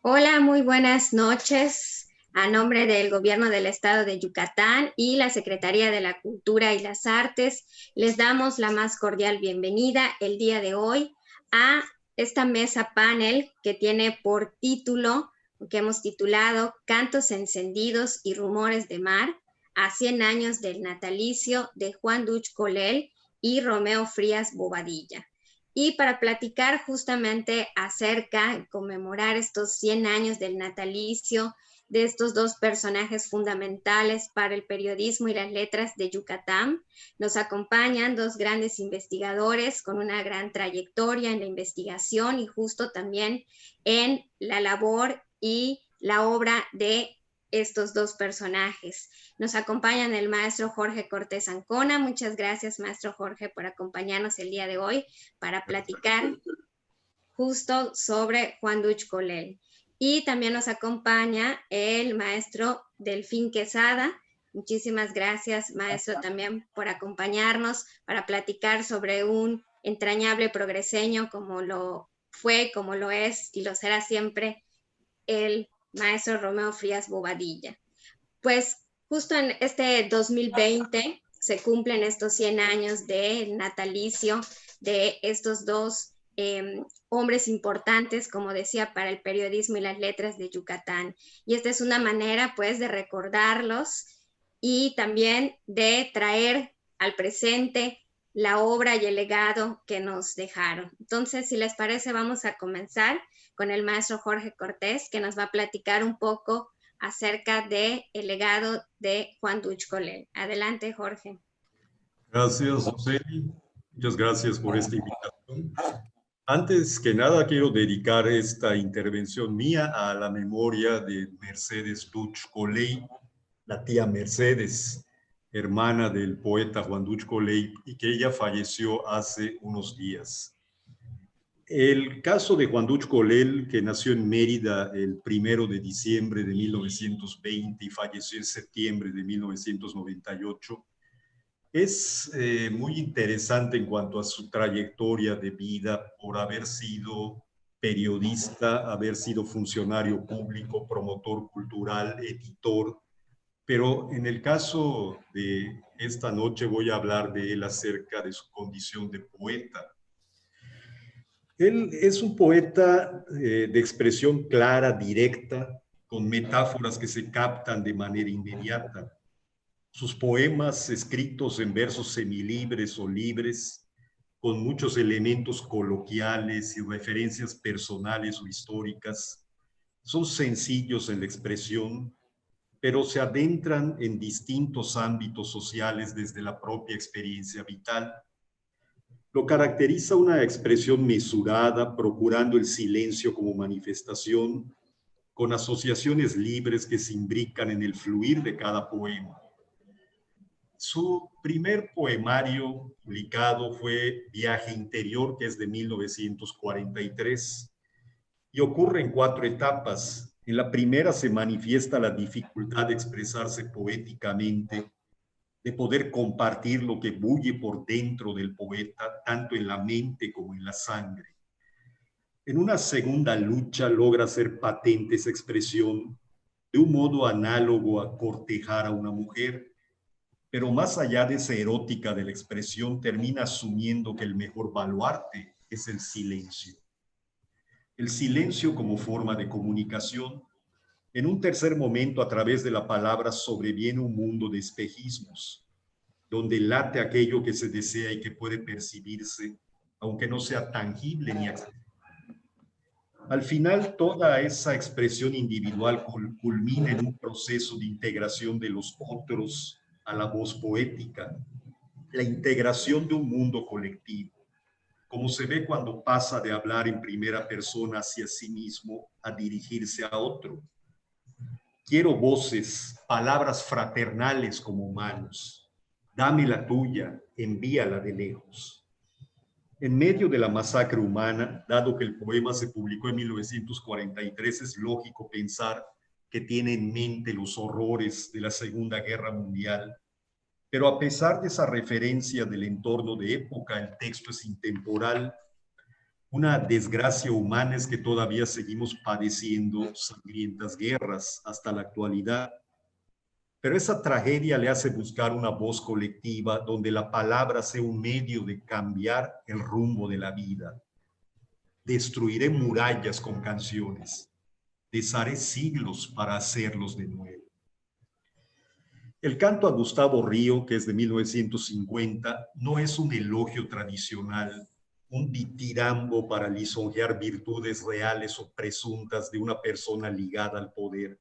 Hola, muy buenas noches. A nombre del Gobierno del Estado de Yucatán y la Secretaría de la Cultura y las Artes, les damos la más cordial bienvenida el día de hoy a esta mesa panel que tiene por título, que hemos titulado Cantos encendidos y rumores de mar, a 100 años del natalicio de Juan Duch Colel y Romeo Frías Bobadilla. Y para platicar justamente acerca, conmemorar estos 100 años del natalicio de estos dos personajes fundamentales para el periodismo y las letras de Yucatán, nos acompañan dos grandes investigadores con una gran trayectoria en la investigación y justo también en la labor y la obra de estos dos personajes. Nos acompañan el maestro Jorge Cortés Ancona. Muchas gracias, maestro Jorge, por acompañarnos el día de hoy para platicar justo sobre Juan Duch Colel. Y también nos acompaña el maestro Delfín Quesada. Muchísimas gracias, maestro, también por acompañarnos para platicar sobre un entrañable progreseño como lo fue, como lo es y lo será siempre el maestro Romeo Frías Bobadilla. Pues justo en este 2020 se cumplen estos 100 años del natalicio de estos dos hombres importantes, como decía, para el periodismo y las letras de Yucatán. Y esta es una manera, pues, de recordarlos y también de traer al presente la obra y el legado que nos dejaron. Entonces, si les parece, vamos a comenzar con el maestro Jorge Cortés, que nos va a platicar un poco acerca del legado de Juan Duch Colel. Adelante, Jorge. Gracias, Roseli. Muchas gracias por esta invitación. Antes que nada, quiero dedicar esta intervención mía a la memoria de Mercedes Duch Coley, la tía Mercedes, hermana del poeta Juan Duch Coley, y que ella falleció hace unos días. El caso de Juan Duch Colel, que nació en Mérida el 1 de diciembre de 1920 y falleció en septiembre de 1998, es muy interesante en cuanto a su trayectoria de vida por haber sido periodista, haber sido funcionario público, promotor cultural, editor, pero en el caso de esta noche voy a hablar de él acerca de su condición de poeta. Él es un poeta de expresión clara, directa, con metáforas que se captan de manera inmediata. Sus poemas escritos en versos semilibres o libres, con muchos elementos coloquiales y referencias personales o históricas, son sencillos en la expresión, pero se adentran en distintos ámbitos sociales desde la propia experiencia vital. Lo caracteriza una expresión mesurada, procurando el silencio como manifestación, con asociaciones libres que se imbrican en el fluir de cada poema. Su primer poemario publicado fue Viaje Interior, que es de 1943, y ocurre en 4 etapas. En la primera se manifiesta la dificultad de expresarse poéticamente, de poder compartir lo que bulle por dentro del poeta, tanto en la mente como en la sangre. En una segunda lucha logra hacer patente esa expresión de un modo análogo a cortejar a una mujer, pero más allá de esa erótica de la expresión, termina asumiendo que el mejor baluarte es el silencio. El silencio como forma de comunicación. En un tercer momento, a través de la palabra, sobreviene un mundo de espejismos, donde late aquello que se desea y que puede percibirse, aunque no sea tangible ni accesible. Al final, toda esa expresión individual culmina en un proceso de integración de los otros a la voz poética, la integración de un mundo colectivo, como se ve cuando pasa de hablar en primera persona hacia sí mismo a dirigirse a otro. Quiero voces, palabras fraternales como manos. Dame la tuya, envíala de lejos. En medio de la masacre humana, dado que el poema se publicó en 1943, es lógico pensar que tiene en mente los horrores de la Segunda Guerra Mundial. Pero a pesar de esa referencia del entorno de época, el texto es intemporal, Una desgracia humana es que todavía seguimos padeciendo sangrientas guerras hasta la actualidad. Pero esa tragedia le hace buscar una voz colectiva donde la palabra sea un medio de cambiar el rumbo de la vida. Destruiré murallas con canciones. Desharé siglos para hacerlos de nuevo. El canto a Gustavo Río, que es de 1950, no es un elogio tradicional, un ditirambo para lisonjear virtudes reales o presuntas de una persona ligada al poder,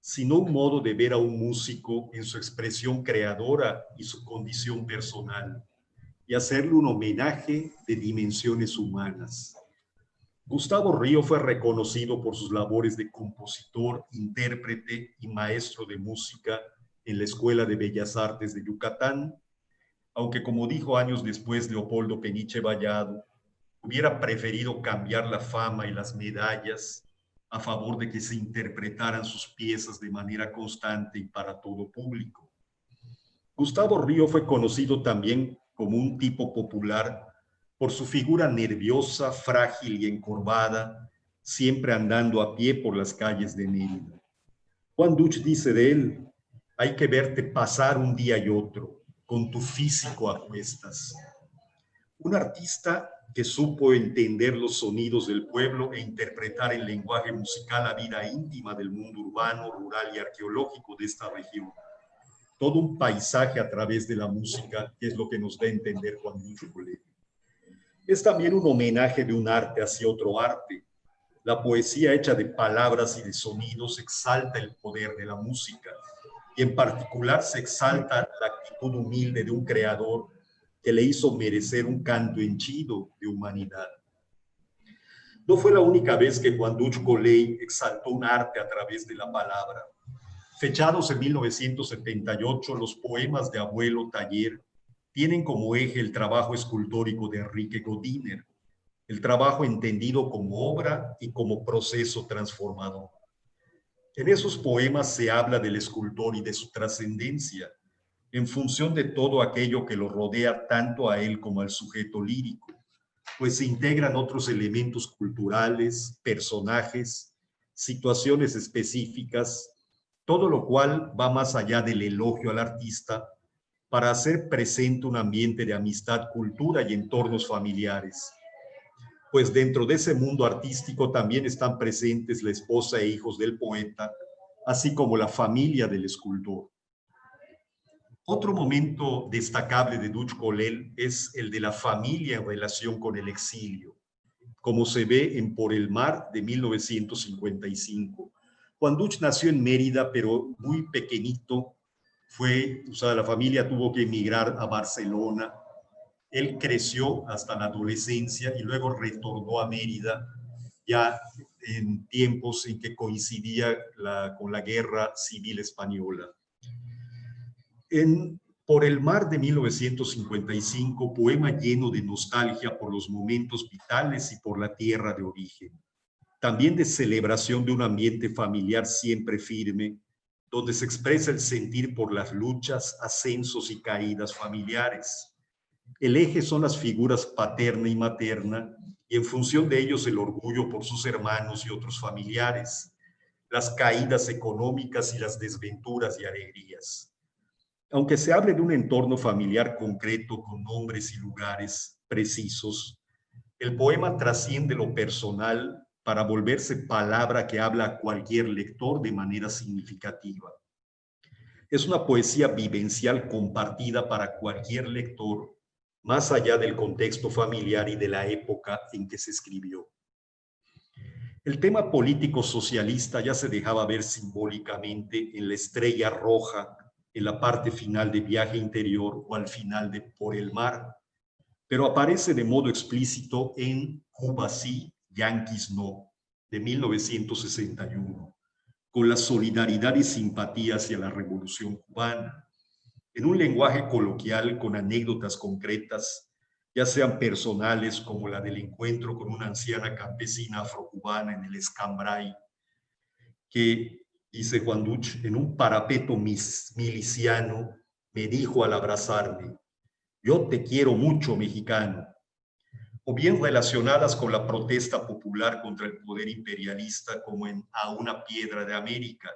sino un modo de ver a un músico en su expresión creadora y su condición personal, y hacerle un homenaje de dimensiones humanas. Gustavo Río fue reconocido por sus labores de compositor, intérprete y maestro de música en la Escuela de Bellas Artes de Yucatán, aunque como dijo años después Leopoldo Peniche Vallado, hubiera preferido cambiar la fama y las medallas a favor de que se interpretaran sus piezas de manera constante y para todo público. Gustavo Río fue conocido también como un tipo popular por su figura nerviosa, frágil y encorvada, siempre andando a pie por las calles de Mérida. Juan Duch dice de él: hay que verte pasar un día y otro, con tu físico a cuestas. Un artista que supo entender los sonidos del pueblo e interpretar en lenguaje musical la vida íntima del mundo urbano, rural y arqueológico de esta región. Todo un paisaje a través de la música, que es lo que nos da a entender Juan Duch Colell. Es también un homenaje de un arte hacia otro arte. La poesía hecha de palabras y de sonidos exalta el poder de la música, y en particular se exalta la actitud humilde de un creador que le hizo merecer un canto henchido de humanidad. No fue la única vez que Juan Duch Colell exaltó un arte a través de la palabra. Fechados en 1978, los poemas de Abuelo Taller tienen como eje el trabajo escultórico de Enrique Godiner, el trabajo entendido como obra y como proceso transformador. En esos poemas se habla del escultor y de su trascendencia, en función de todo aquello que lo rodea tanto a él como al sujeto lírico, pues se integran otros elementos culturales, personajes, situaciones específicas, todo lo cual va más allá del elogio al artista para hacer presente un ambiente de amistad, cultura y entornos familiares. Pues dentro de ese mundo artístico también están presentes la esposa e hijos del poeta, así como la familia del escultor. Otro momento destacable de Duch Colell es el de la familia en relación con el exilio, como se ve en Por el Mar de 1955. Juan Duch nació en Mérida, pero muy pequeñito. La familia tuvo que emigrar a Barcelona. Él creció hasta la adolescencia y luego retornó a Mérida, ya en tiempos en que coincidía con la Guerra Civil Española. En Por el Mar de 1955, poema lleno de nostalgia por los momentos vitales y por la tierra de origen. También de celebración de un ambiente familiar siempre firme, donde se expresa el sentir por las luchas, ascensos y caídas familiares. El eje son las figuras paterna y materna, y en función de ellos el orgullo por sus hermanos y otros familiares, las caídas económicas y las desventuras y alegrías. Aunque se hable de un entorno familiar concreto con nombres y lugares precisos, el poema trasciende lo personal para volverse palabra que habla a cualquier lector de manera significativa. Es una poesía vivencial compartida para cualquier lector, más allá del contexto familiar y de la época en que se escribió. El tema político socialista ya se dejaba ver simbólicamente en la estrella roja, en la parte final de Viaje Interior o al final de Por el Mar, pero aparece de modo explícito en Cuba sí, Yanquis no, de 1961, con la solidaridad y simpatía hacia la Revolución Cubana, en un lenguaje coloquial con anécdotas concretas, ya sean personales como la del encuentro con una anciana campesina afrocubana en el Escambray, que, dice Juan Duch, en un parapeto miliciano me dijo al abrazarme: yo te quiero mucho, mexicano. o bien relacionadas con la protesta popular contra el poder imperialista, como en A una piedra de América,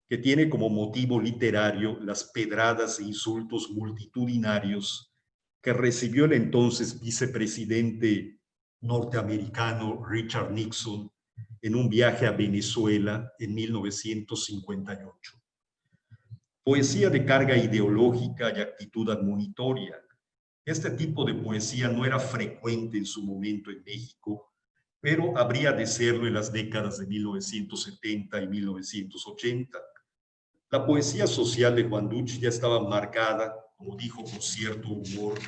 que tiene como motivo literario las pedradas e insultos multitudinarios que recibió el entonces vicepresidente norteamericano Richard Nixon en un viaje a Venezuela en 1958. Poesía de carga ideológica y actitud admonitoria. Este tipo de poesía no era frecuente en su momento en México, pero habría de serlo en las décadas de 1970 y 1980. La poesía social de Juan Duch ya estaba marcada, como dijo con cierto humor,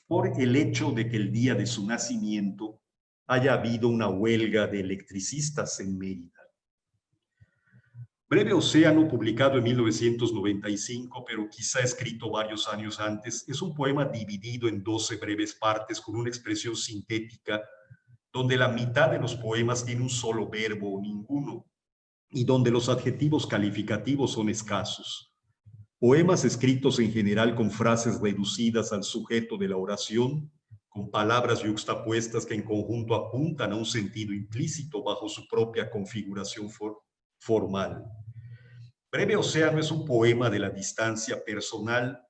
por el hecho de que el día de su nacimiento haya habido una huelga de electricistas en Mérida. Breve Océano, publicado en 1995, pero quizá escrito varios años antes, es un poema dividido en 12 breves partes con una expresión sintética, donde la mitad de los poemas tiene un solo verbo o ninguno, y donde los adjetivos calificativos son escasos. Poemas escritos en general con frases reducidas al sujeto de la oración, con palabras yuxtapuestas que en conjunto apuntan a un sentido implícito bajo su propia configuración formal. Breve Océano es un poema de la distancia personal,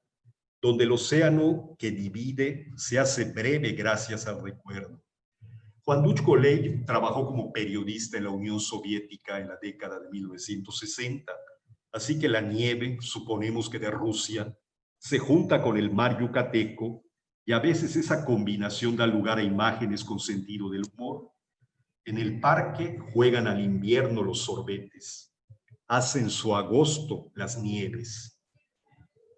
donde el océano que divide se hace breve gracias al recuerdo. Juan Duch Golay trabajó como periodista en la Unión Soviética en la década de 1960, así que la nieve, suponemos que de Rusia, se junta con el mar yucateco y a veces esa combinación da lugar a imágenes con sentido del humor. En el parque juegan al invierno los sorbetes, hacen su agosto las nieves.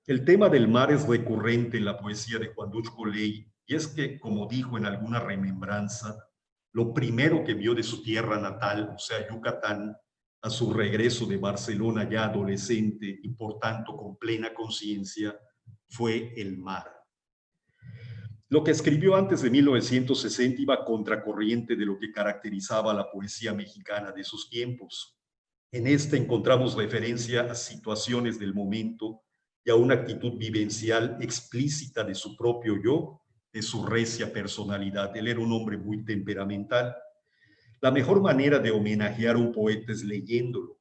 El tema del mar es recurrente en la poesía de Juan Duch Golay, y es que, como dijo en alguna remembranza, lo primero que vio de su tierra natal, o sea, Yucatán, a su regreso de Barcelona ya adolescente y por tanto con plena conciencia, fue el mar. Lo que escribió antes de 1960 iba contracorriente de lo que caracterizaba la poesía mexicana de esos tiempos. En este encontramos referencia a situaciones del momento y a una actitud vivencial explícita de su propio yo, de su recia personalidad. Él era un hombre muy temperamental. La mejor manera de homenajear a un poeta es leyéndolo.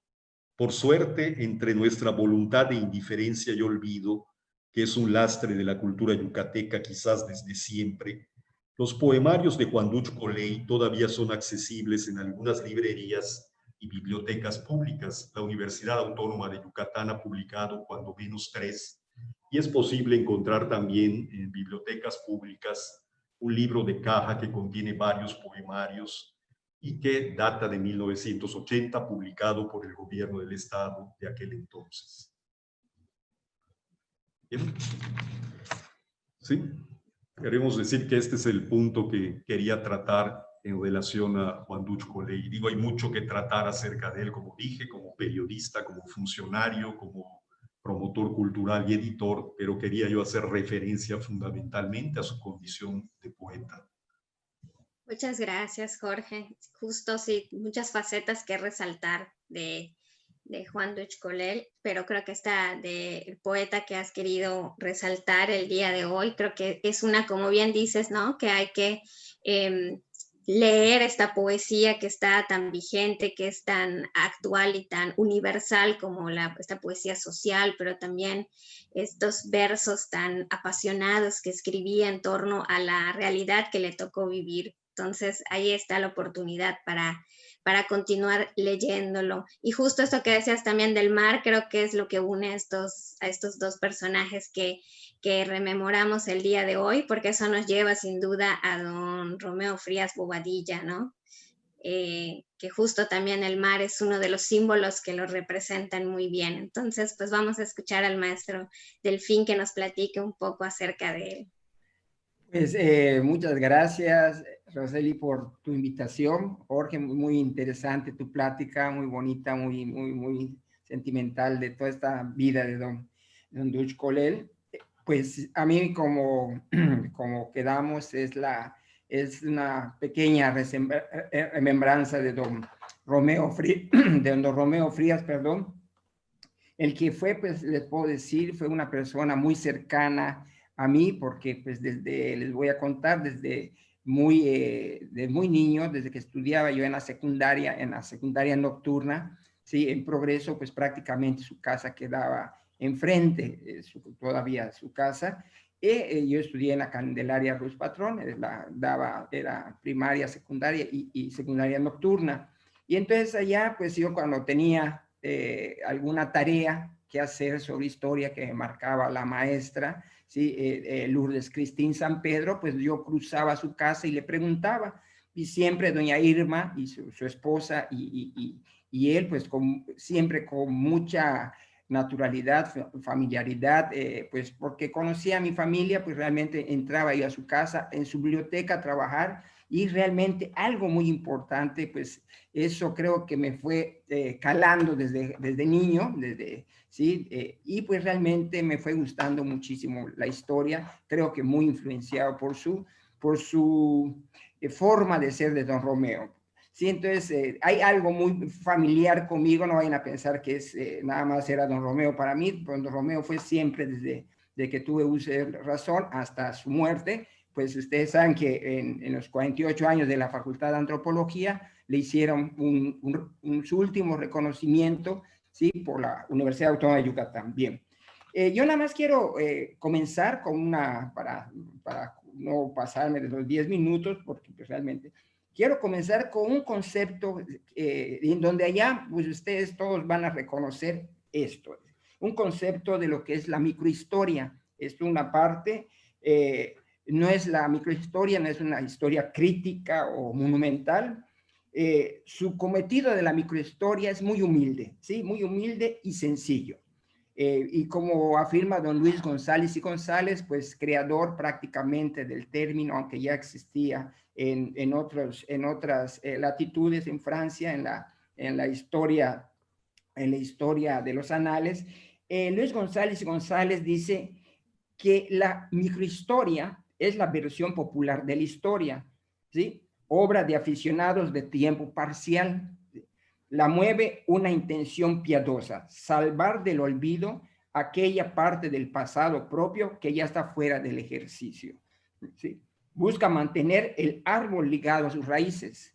Por suerte, entre nuestra voluntad de indiferencia y olvido, que es un lastre de la cultura yucateca quizás desde siempre, los poemarios de Juan Duch Golay todavía son accesibles en algunas librerías y bibliotecas públicas. La Universidad Autónoma de Yucatán ha publicado cuando menos 3, y es posible encontrar también en bibliotecas públicas un libro de caja que contiene varios poemarios y que data de 1980, publicado por el gobierno del estado de aquel entonces. ¿Bien? ¿Sí? Queremos decir que este es el punto que quería tratar en relación a Juan Duch Golay. Digo, hay mucho que tratar acerca de él, como dije, como periodista, como funcionario, como promotor cultural y editor, pero quería yo hacer referencia fundamentalmente a su condición de poeta. Muchas gracias, Jorge. Justo sí, muchas facetas que resaltar de Juan Duch Golay, pero creo que esta del poeta que has querido resaltar el día de hoy, creo que es una, como bien dices, ¿no? Que hay que leer esta poesía que está tan vigente, que es tan actual y tan universal como esta poesía social, pero también estos versos tan apasionados que escribía en torno a la realidad que le tocó vivir. Entonces, ahí está la oportunidad para continuar leyéndolo. Y justo esto que decías también del mar, creo que es lo que une a estos dos personajes que rememoramos el día de hoy, porque eso nos lleva sin duda a don Romeo Frías Bobadilla, ¿no? Que justo también el mar es uno de los símbolos que lo representan muy bien. Entonces, pues vamos a escuchar al maestro Delfín que nos platique un poco acerca de él. Pues muchas gracias, Roseli, por tu invitación. Jorge, muy interesante tu plática, muy bonita, muy sentimental de toda esta vida de don Duch Golay. Pues a mí como quedamos es una pequeña remembranza de don Romeo Frías, perdón. El que fue, pues les puedo decir, fue una persona muy cercana a mí, porque pues les voy a contar, desde desde muy niño, desde que estudiaba yo en la secundaria nocturna, ¿sí? En Progreso, pues prácticamente su casa quedaba enfrente, todavía su casa. Yo estudié en la Candelaria Ruiz Patrón, era primaria, secundaria y secundaria nocturna. Y entonces allá, pues yo cuando tenía alguna tarea que hacer sobre historia que me marcaba la maestra, ¿sí? Lourdes Cristín San Pedro, pues yo cruzaba su casa y le preguntaba, y siempre doña Irma y su esposa y él, pues siempre con mucha naturalidad, familiaridad, pues porque conocía a mi familia, pues realmente entraba yo a su casa, en su biblioteca a trabajar, y realmente algo muy importante, pues eso creo que me fue calando desde niño, ¿sí? Y pues realmente me fue gustando muchísimo la historia, creo que muy influenciado por su forma de ser de don Romeo. Sí, entonces hay algo muy familiar conmigo, no vayan a pensar que nada más era don Romeo para mí. Don Romeo fue siempre desde que tuve uso de razón hasta su muerte. Pues ustedes saben que en los 48 años de la Facultad de Antropología le hicieron su último reconocimiento, ¿sí? Por la Universidad Autónoma de Yucatán. Bien, yo nada más quiero comenzar con para no pasarme de los 10 minutos, porque pues, realmente quiero comenzar con un concepto en donde allá, pues ustedes todos van a reconocer esto, un concepto de lo que es la microhistoria. Esto es una parte, no es la microhistoria, no es una historia crítica o monumental. Su cometido de la microhistoria es muy humilde, ¿sí? Muy humilde y sencillo. Y como afirma don Luis González y González, pues creador prácticamente del término, aunque ya existía en otras latitudes, en Francia, en la historia de los anales, Luis González y González dice que la microhistoria es la versión popular de la historia, ¿sí? Obra de aficionados de tiempo parcial. La mueve una intención piadosa, salvar del olvido aquella parte del pasado propio que ya está fuera del ejercicio, ¿sí? Busca mantener el árbol ligado a sus raíces.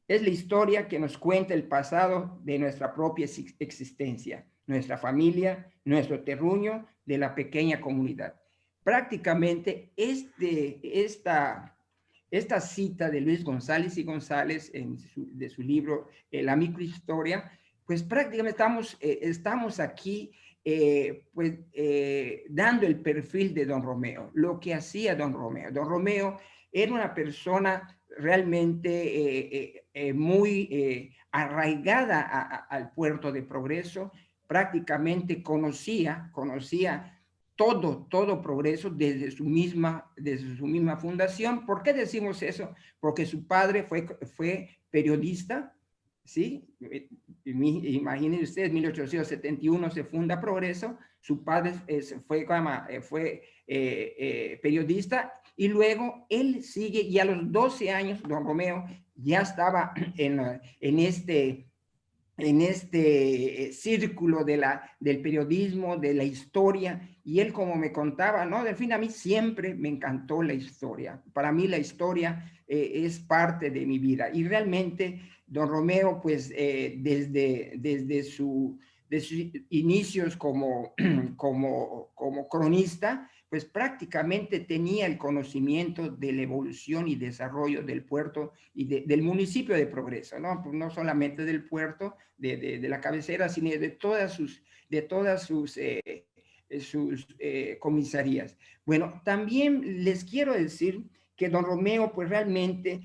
Es la historia que nos cuenta el pasado de nuestra propia existencia, nuestra familia, nuestro terruño, de la pequeña comunidad. Prácticamente esta cita de Luis González y González de su libro La microhistoria, pues prácticamente estamos aquí dando el perfil de don Romeo, lo que hacía don Romeo. Don Romeo era una persona realmente muy arraigada al puerto de Progreso, prácticamente conocía todo Progreso desde su misma fundación. ¿Por qué decimos eso? Porque su padre fue periodista, ¿sí? Imaginen ustedes, 1871 se funda Progreso, su padre fue periodista, y luego él sigue, y a los 12 años, don Romeo ya estaba en este círculo del periodismo, de la historia, y él, como me contaba, ¿no? Al fin, a mí siempre me encantó la historia. Para mí la historia es parte de mi vida, y realmente don Romeo, pues desde sus inicios como cronista, pues prácticamente tenía el conocimiento de la evolución y desarrollo del puerto y del municipio de Progreso, ¿no? Pues no solamente del puerto, de la cabecera, sino de todas sus comisarías. Bueno, también les quiero decir que don Romeo, pues realmente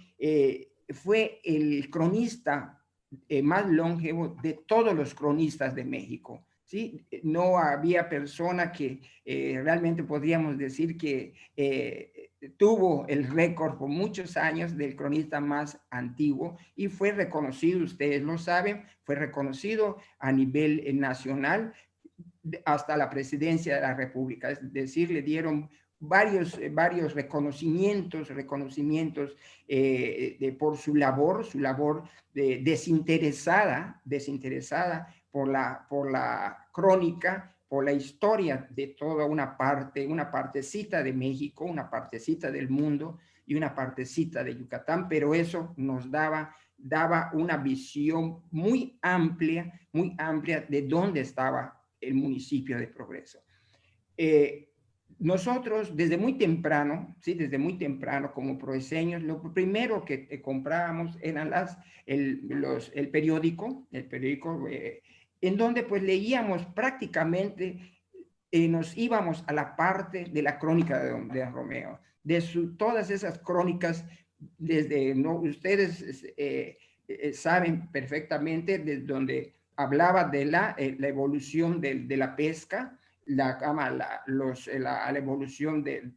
fue el cronista más longevo de todos los cronistas de México, ¿sí? No había persona que realmente podríamos decir que tuvo el récord por muchos años del cronista más antiguo, y fue reconocido, ustedes lo saben, fue reconocido a nivel nacional hasta la presidencia de la República. Es decir, le dieron varios reconocimientos por su labor desinteresada por la crónica, por la historia de toda una partecita de México, una partecita del mundo, y una partecita de Yucatán, pero eso nos daba una visión muy amplia de dónde estaba el municipio de Progreso. Nosotros desde muy temprano, ¿sí? Desde muy temprano como progreseños, lo primero que comprábamos eran el periódico, en donde pues leíamos prácticamente, nos íbamos a la parte de la crónica de Don Romeo, todas esas crónicas, desde, ¿no? Ustedes saben perfectamente desde donde hablaba de la evolución de la pesca, la evolución del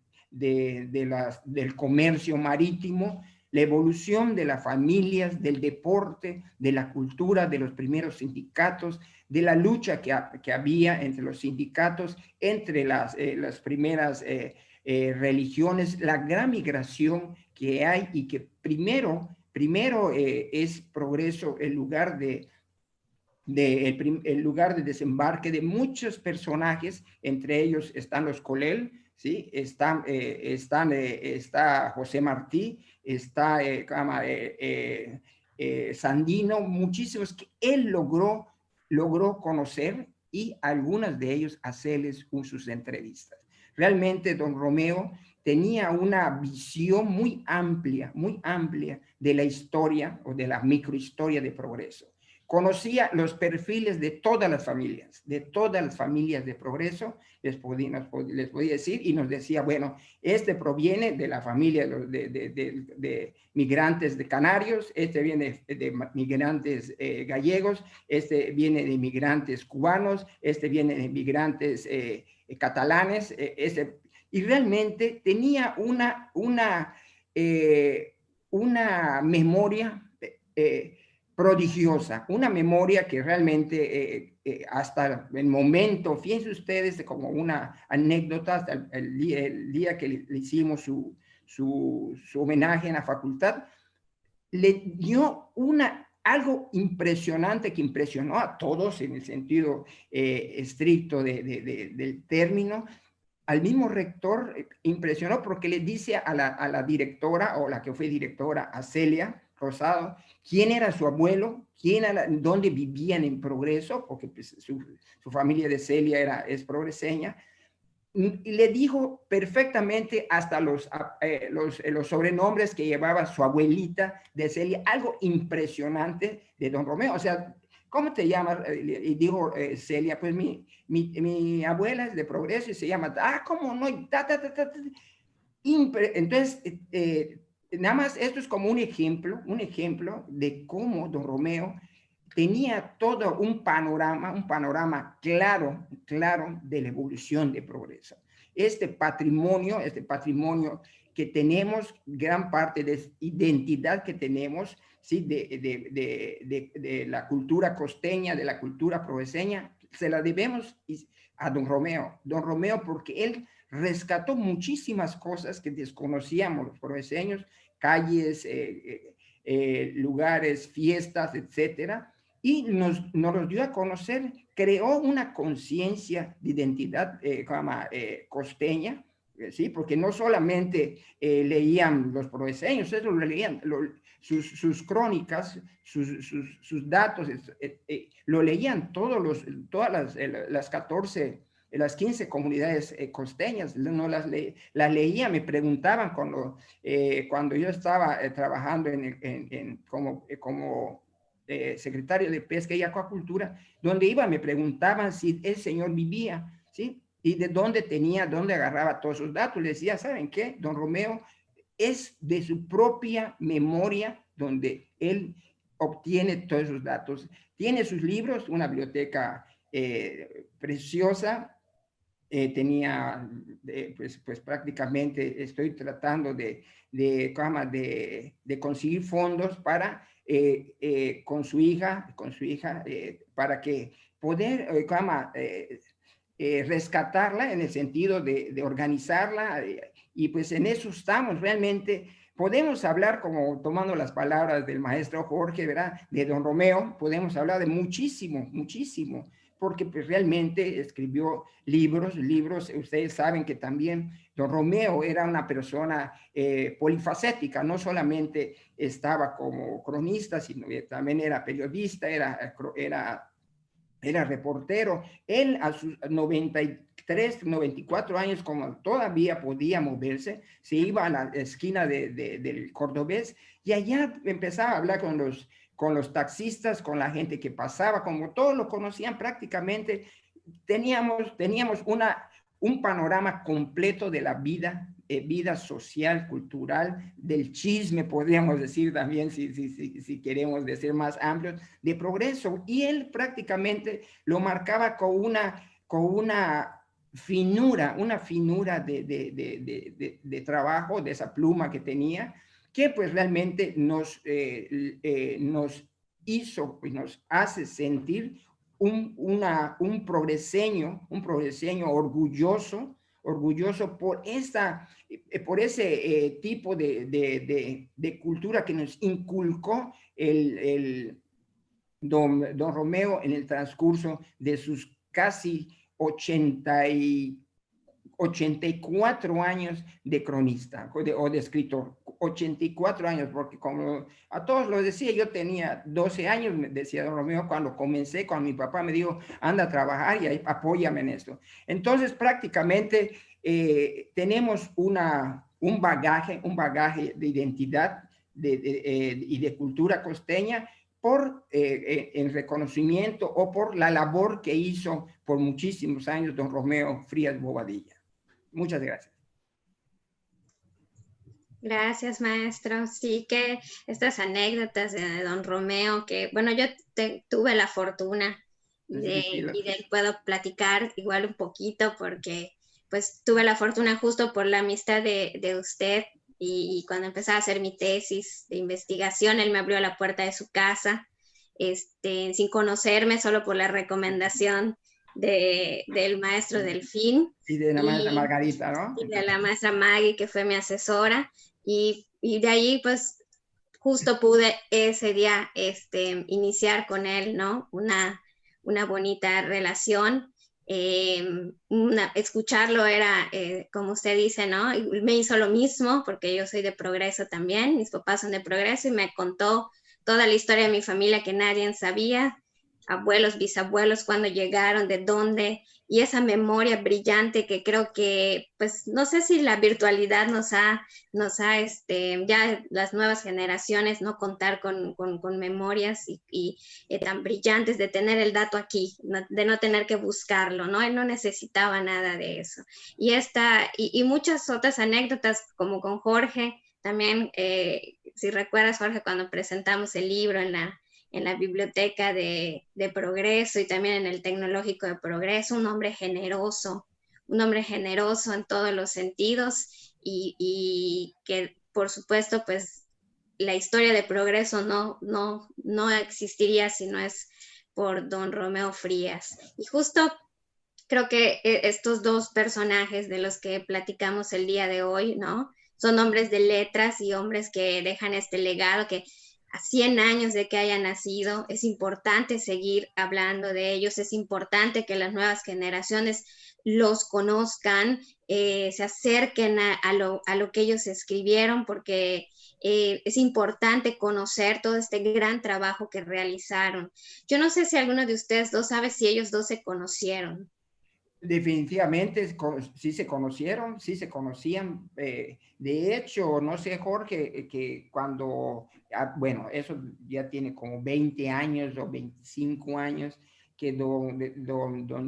comercio marítimo, la evolución de las familias, del deporte, de la cultura, de los primeros sindicatos, de la lucha que había entre los sindicatos, entre las primeras religiones, la gran migración que hay y que primero es Progreso el lugar el lugar de desembarque de muchos personajes, entre ellos están los Colel, ¿sí? Está José Martí, está Sandino, muchísimos que él logró conocer y algunas de ellos hacerles sus entrevistas. Realmente don Romeo tenía una visión muy amplia de la historia o de la microhistoria de Progreso. Conocía los perfiles de todas las familias de Progreso, les podía decir, y nos decía, bueno, este proviene de la familia de migrantes de canarios, este viene de migrantes gallegos, este viene de inmigrantes cubanos, este viene de inmigrantes catalanes, y realmente tenía una memoria prodigiosa, una memoria que realmente hasta el momento, fíjense ustedes como una anécdota, hasta el día que le hicimos su homenaje en la facultad, le dio algo impresionante que impresionó a todos en el sentido estricto del término. Al mismo rector impresionó porque le dice a la directora, o la que fue directora, a Celia Rosado, quién era su abuelo, dónde vivían en Progreso, porque pues, su familia de Celia es progreseña, y le dijo perfectamente hasta los sobrenombres que llevaba su abuelita de Celia, algo impresionante de don Romeo. O sea, ¿cómo te llamas? Y dijo Celia, pues mi abuela es de Progreso y se llama, ¿cómo no? Entonces, nada más esto es como un ejemplo de cómo don Romeo tenía todo un panorama claro de la evolución de Progreso. Este patrimonio que tenemos, gran parte de identidad que tenemos, ¿sí? de la cultura costeña, de la cultura progreseña, se la debemos a don Romeo. Don Romeo, porque él rescató muchísimas cosas que desconocíamos los progreseños, calles, lugares, fiestas, etcétera, y nos los dio a conocer, creó una conciencia de identidad costeña, ¿sí? Porque no solamente leían los progreseños, ellos lo leían, sus crónicas, sus datos, lo leían todas las 14, las 15 comunidades costeñas, no las leía, me preguntaban cuando yo estaba trabajando como secretario de Pesca y Acuacultura, donde iba me preguntaban si el señor vivía, ¿sí? Y de dónde agarraba todos esos datos. Le decía, ¿saben qué? Don Romeo es de su propia memoria donde él obtiene todos esos datos. Tiene sus libros, una biblioteca preciosa. Tenía, pues prácticamente estoy tratando de conseguir fondos para con su hija, para que poder rescatarla en el sentido de organizarla, y pues en eso estamos. Realmente podemos hablar, como tomando las palabras del maestro Jorge, ¿verdad? De don Romeo, podemos hablar de muchísimo, porque pues, realmente escribió libros. Ustedes saben que también don Romeo era una persona polifacética, no solamente estaba como cronista, sino que también era periodista, era reportero. Él a sus 93, 94 años, como todavía podía moverse, se iba a la esquina del Cordobés y allá empezaba a hablar con los taxistas, con la gente que pasaba, como todos lo conocían prácticamente. Teníamos un panorama completo de la vida social, cultural, del chisme, podríamos decir también, si queremos decir más amplios, de progreso. Y él prácticamente lo marcaba con una finura de trabajo, de esa pluma que tenía, que pues realmente nos hizo y nos hace sentir un progreseño orgulloso por ese tipo de cultura que nos inculcó don Romeo en el transcurso de sus casi 84 años de cronista o de escritor. 84 años, porque como a todos lo decía, yo tenía 12 años, me decía don Romeo, cuando comencé, cuando mi papá me dijo, anda a trabajar y apóyame en esto. Entonces, prácticamente tenemos un bagaje de identidad y de cultura costeña en reconocimiento o por la labor que hizo por muchísimos años don Romeo Frías Bobadilla. Muchas gracias. Gracias, maestro. Sí, que estas anécdotas de don Romeo, que bueno, yo tuve la fortuna y de él puedo platicar igual un poquito porque pues tuve la fortuna justo por la amistad de usted y cuando empecé a hacer mi tesis de investigación, él me abrió la puerta de su casa, sin conocerme, solo por la recomendación del maestro Delfín. Y de la maestra Margarita, ¿no? Y de la maestra Maggie, que fue mi asesora. Y de ahí, pues, justo pude ese día iniciar con él, ¿no? Una bonita relación. Escucharlo era, como usted dice, ¿no? Me hizo lo mismo, porque yo soy de Progreso también, mis papás son de Progreso, y me contó toda la historia de mi familia que nadie sabía, abuelos, bisabuelos, cuándo llegaron, de dónde, y esa memoria brillante que creo que, pues, no sé si la virtualidad nos ha ya las nuevas generaciones, no contar con memorias y tan brillantes de tener el dato aquí, de no tener que buscarlo, ¿no? Él no necesitaba nada de eso. Y muchas otras anécdotas, como con Jorge, también, si recuerdas, Jorge, cuando presentamos el libro en la biblioteca de Progreso y también en el Tecnológico de Progreso, un hombre generoso en todos los sentidos y que por supuesto pues la historia de Progreso no existiría si no es por don Romeo Frías. Y justo creo que estos dos personajes de los que platicamos el día de hoy, ¿no? Son hombres de letras y hombres que dejan este legado que a 100 años de que haya nacido, es importante seguir hablando de ellos, es importante que las nuevas generaciones los conozcan, se acerquen a lo que ellos escribieron, porque es importante conocer todo este gran trabajo que realizaron. Yo no sé si alguno de ustedes dos sabe si ellos dos se conocieron. Definitivamente sí se conocieron, sí se conocían. De hecho, no sé, Jorge, que cuando, bueno, eso ya tiene como 20 años o 25 años, que don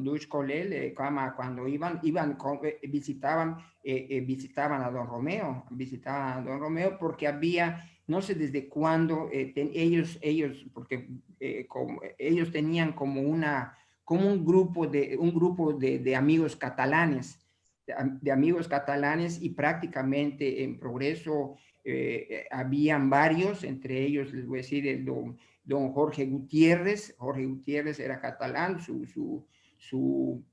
Dush Colel, cuando visitaban a don Romeo, porque había, no sé desde cuándo, ellos porque ellos tenían como un grupo de amigos catalanes, y prácticamente en Progreso habían varios, entre ellos les voy a decir don Jorge Gutiérrez. Jorge Gutiérrez era catalán, su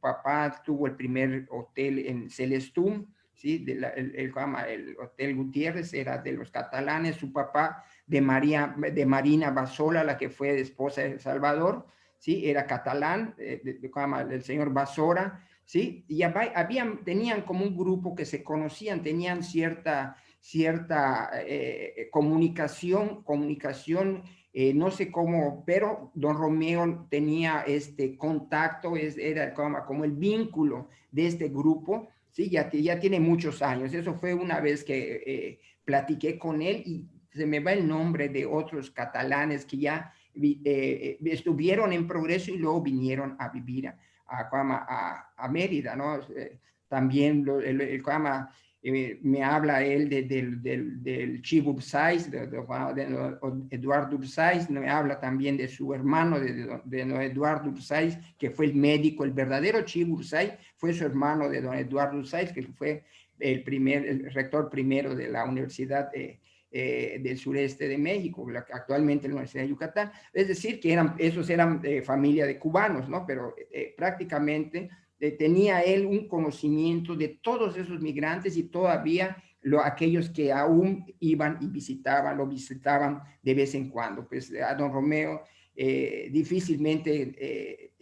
papá tuvo el primer hotel en Celestún, ¿sí? El Hotel Gutiérrez era de los catalanes, su papá de Marina Basola, la que fue esposa de Salvador, ¿sí? Era catalán, el señor Basora, ¿sí? Y tenían como un grupo que se conocían, tenían cierta comunicación, no sé cómo, pero don Romeo tenía este contacto, era como el vínculo de este grupo, ¿sí? Ya tiene muchos años. Eso fue una vez que platiqué con él y se me va el nombre de otros catalanes que ya estuvieron en Progreso y luego vinieron a vivir a Mérida, ¿no? También me habla él del Chivo Ursaiz, de Eduardo Ursaiz, me habla también de su hermano, de don Eduardo Ursaiz, que fue el médico, el verdadero Chivo Ursaiz fue su hermano de don Eduardo Ursaiz, que fue el rector primero de la Universidad del sureste de México, actualmente la Universidad de Yucatán. Es decir, que esos eran familia de cubanos, ¿no? Pero prácticamente tenía él un conocimiento de todos esos migrantes y todavía aquellos que aún iban y lo visitaban de vez en cuando. Pues a don Romeo difícilmente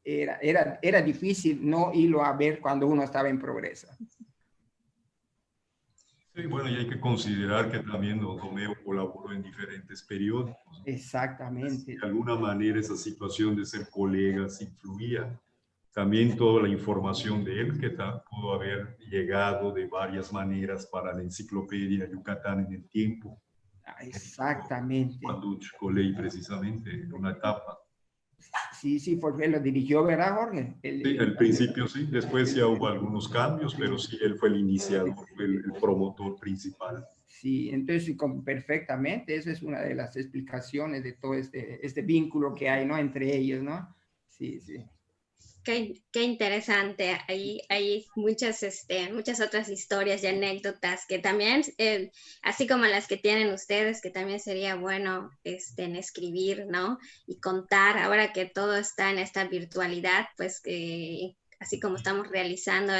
era difícil no irlo a ver cuando uno estaba en Progreso. Sí, bueno, y hay que considerar que también don Romeo colaboró en diferentes periódicos, ¿no? Exactamente. De alguna manera esa situación de ser colegas influía. También toda la información de él que pudo haber llegado de varias maneras para la enciclopedia Yucatán en el tiempo. Exactamente. Cuando Coley precisamente en una etapa. Sí, porque él lo dirigió, ¿verdad, Jorge? Sí, al principio sí, después ya hubo algunos cambios, pero sí, él fue el iniciador, fue el promotor principal. Sí, entonces perfectamente, esa es una de las explicaciones de todo este vínculo que hay, ¿no? Entre ellos, ¿no? Sí. Qué interesante. Hay muchas otras historias y anécdotas que también, así como las que tienen ustedes, que también sería bueno en escribir, ¿no? Y contar, ahora que todo está en esta virtualidad, pues así como estamos realizando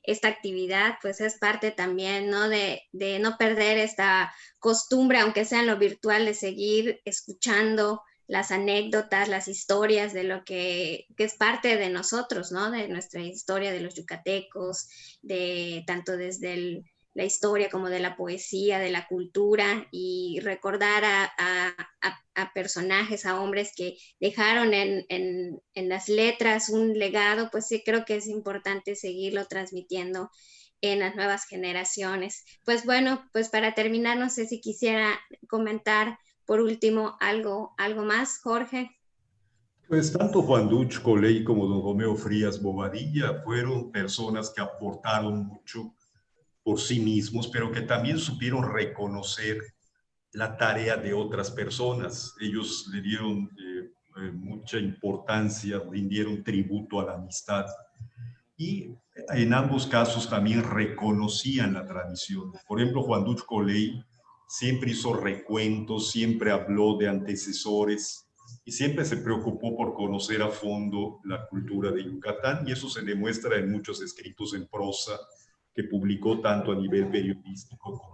esta actividad, pues es parte también, ¿no? De no perder esta costumbre, aunque sea en lo virtual, de seguir escuchando las anécdotas, las historias de lo que es parte de nosotros, ¿no? De nuestra historia de los yucatecos, tanto desde la historia como de la poesía, de la cultura, y recordar a personajes, a hombres que dejaron en las letras un legado, pues sí creo que es importante seguirlo transmitiendo en las nuevas generaciones. Pues bueno, pues para terminar, no sé si quisiera comentar por último, algo más, Jorge. Pues tanto Juan Duch Coley como don Romeo Frías Bobadilla fueron personas que aportaron mucho por sí mismos, pero que también supieron reconocer la tarea de otras personas. Ellos le dieron mucha importancia, rindieron tributo a la amistad y en ambos casos también reconocían la tradición. Por ejemplo, Juan Duch Coley siempre hizo recuentos, siempre habló de antecesores y siempre se preocupó por conocer a fondo la cultura de Yucatán, y eso se demuestra en muchos escritos en prosa que publicó tanto a nivel periodístico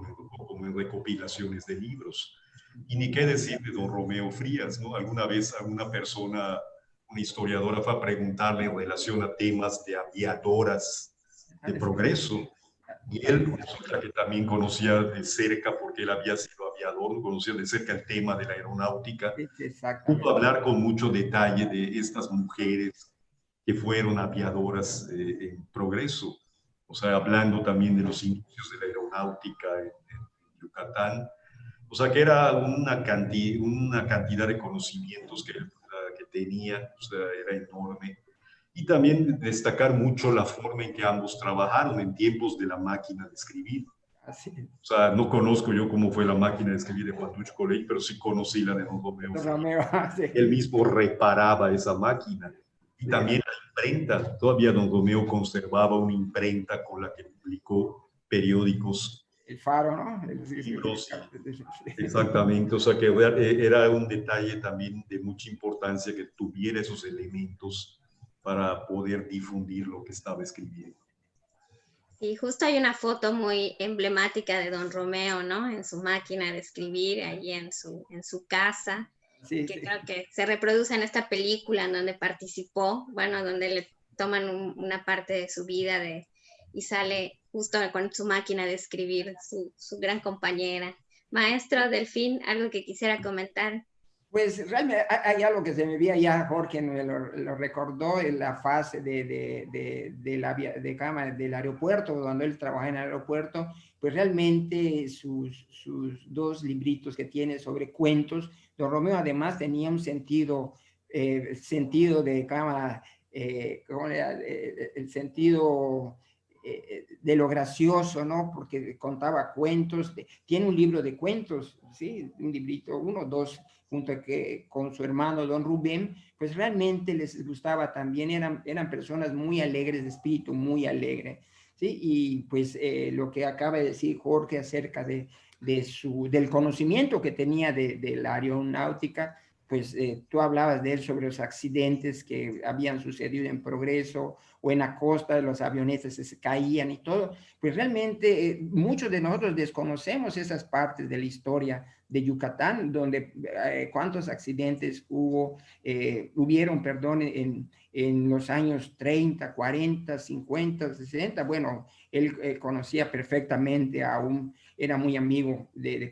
como en recopilaciones de libros. Y ni qué decir de don Romeo Frías, ¿no? Alguna vez alguna persona, una historiadora, fue a preguntarle en relación a temas de aviadoras de Progreso, y él resulta que también conocía de cerca, porque él había sido aviador, conocía de cerca el tema de la aeronáutica. Pudo hablar con mucho detalle de estas mujeres que fueron aviadoras en Progreso, o sea, hablando también de los inicios de la aeronáutica en Yucatán. O sea, que era una cantidad de conocimientos que tenía, o sea, era enorme. Y también destacar mucho la forma en que ambos trabajaron en tiempos de la máquina de escribir. O sea, no conozco yo cómo fue la máquina de escribir de Juan Duch Coley, pero sí conocí la de don Romeo. Él mismo reparaba esa máquina. Y también la imprenta. Todavía don Romeo conservaba una imprenta con la que publicó periódicos. El Faro, ¿no? Libros. Exactamente. O sea, que era un detalle también de mucha importancia que tuviera esos elementos para poder difundir lo que estaba escribiendo. Y justo hay una foto muy emblemática de don Romeo, ¿no? En su máquina de escribir, ahí en su casa. Sí, que sí. creo que se reproduce en esta película en donde participó, bueno, donde le toman una parte de su vida y sale justo con su máquina de escribir, su gran compañera. Maestro Delfín, algo que quisiera comentar. Pues realmente hay algo que se me veía ya, Jorge me lo recordó en la fase del aeropuerto, cuando él trabajaba en el aeropuerto, pues realmente sus dos libritos que tiene sobre cuentos, Don Romeo además tenía un sentido de cámara, ¿cómo era? El sentido de lo gracioso, ¿no? Porque contaba cuentos, tiene un libro de cuentos, ¿sí? Un librito, uno, dos, junto con su hermano Don Rubén, pues realmente les gustaba también, eran personas muy alegres de espíritu, muy alegre, ¿sí? Y pues lo que acaba de decir Jorge acerca del conocimiento que tenía de la aeronáutica, pues tú hablabas de él sobre los accidentes que habían sucedido en Progreso o en la costa, los avionetas se caían y todo, pues realmente muchos de nosotros desconocemos esas partes de la historia de Yucatán, donde cuántos accidentes hubieron, perdón, en los años 30, 40, 50, 60. Bueno, él conocía perfectamente era muy amigo de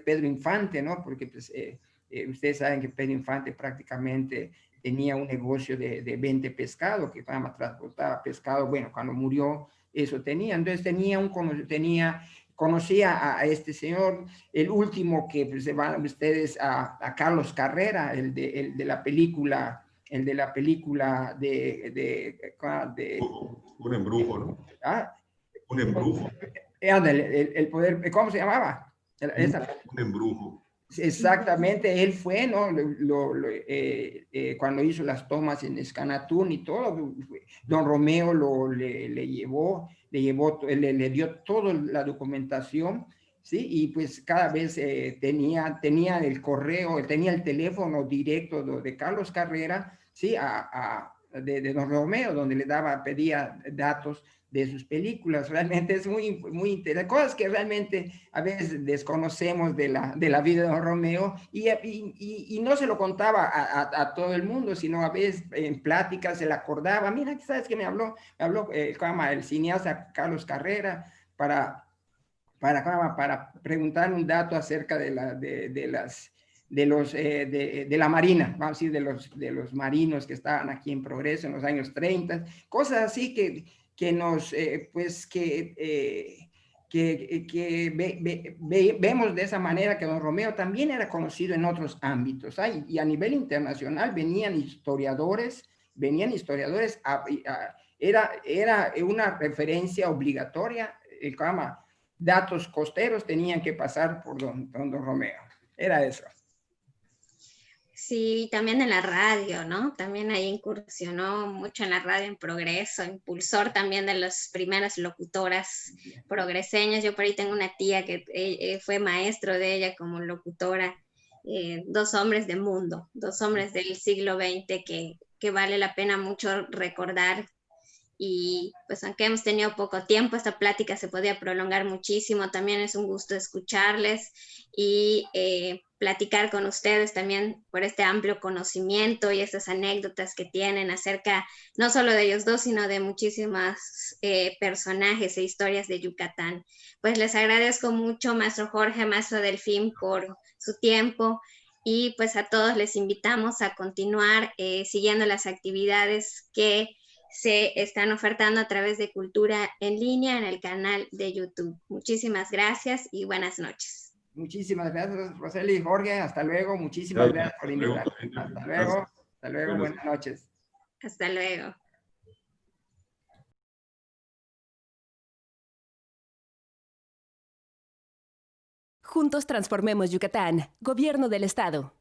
Pedro Infante, ¿no? Porque pues, ustedes saben que Pedro Infante prácticamente tenía un negocio de venta de pescado, que transportaba pescado. Bueno, cuando murió, eso tenía. Entonces conocía a este señor, el último que pues, se van ustedes a Carlos Carrera, el de la película, Un embrujo, ¿no? ah, Un embrujo. el poder, ¿cómo se llamaba? Un embrujo. Exactamente, él fue, ¿no? Cuando hizo las tomas en Escanatún y todo, don Romeo le llevó, le dio toda la documentación, ¿sí? Y pues cada vez tenía el correo, tenía el teléfono directo de Carlos Carrera, ¿sí? De don Romeo, donde pedía datos de sus películas. Realmente es muy interesante, cosas que realmente a veces desconocemos de la vida de don Romeo, y no se lo contaba a todo el mundo, sino a veces en pláticas se le acordaba. Mira, ¿sabes qué me habló el cineasta Carlos Carrera para preguntar un dato acerca de la Marina, vamos a decir, de los marinos que estaban aquí en Progreso en los años 30, cosas así que nos, pues vemos de esa manera que don Romeo también era conocido en otros ámbitos, ¿eh? Y a nivel internacional venían historiadores, era una referencia obligatoria, datos costeros tenían que pasar por don Romeo, era eso. Sí, también en la radio, ¿no? También ahí incursionó mucho en la radio en Progreso, impulsor también de las primeras locutoras progreseñas. Yo por ahí tengo una tía que fue maestro de ella como locutora. Dos hombres de mundo, dos hombres del siglo XX que vale la pena mucho recordar. Y pues aunque hemos tenido poco tiempo, esta plática se podía prolongar muchísimo. También es un gusto escucharles y platicar con ustedes también por este amplio conocimiento y estas anécdotas que tienen acerca no solo de ellos dos, sino de muchísimos personajes e historias de Yucatán. Pues les agradezco mucho, maestro Jorge, maestro Delfín, por su tiempo. Y pues a todos les invitamos a continuar siguiendo las actividades que se están ofertando a través de Cultura en Línea en el canal de YouTube. Muchísimas gracias y buenas noches. Muchísimas gracias, Roseli y Jorge. Hasta luego. Muchísimas gracias por invitarme. Hasta luego. Buenas noches. Hasta luego. Juntos transformemos Yucatán. Gobierno del Estado.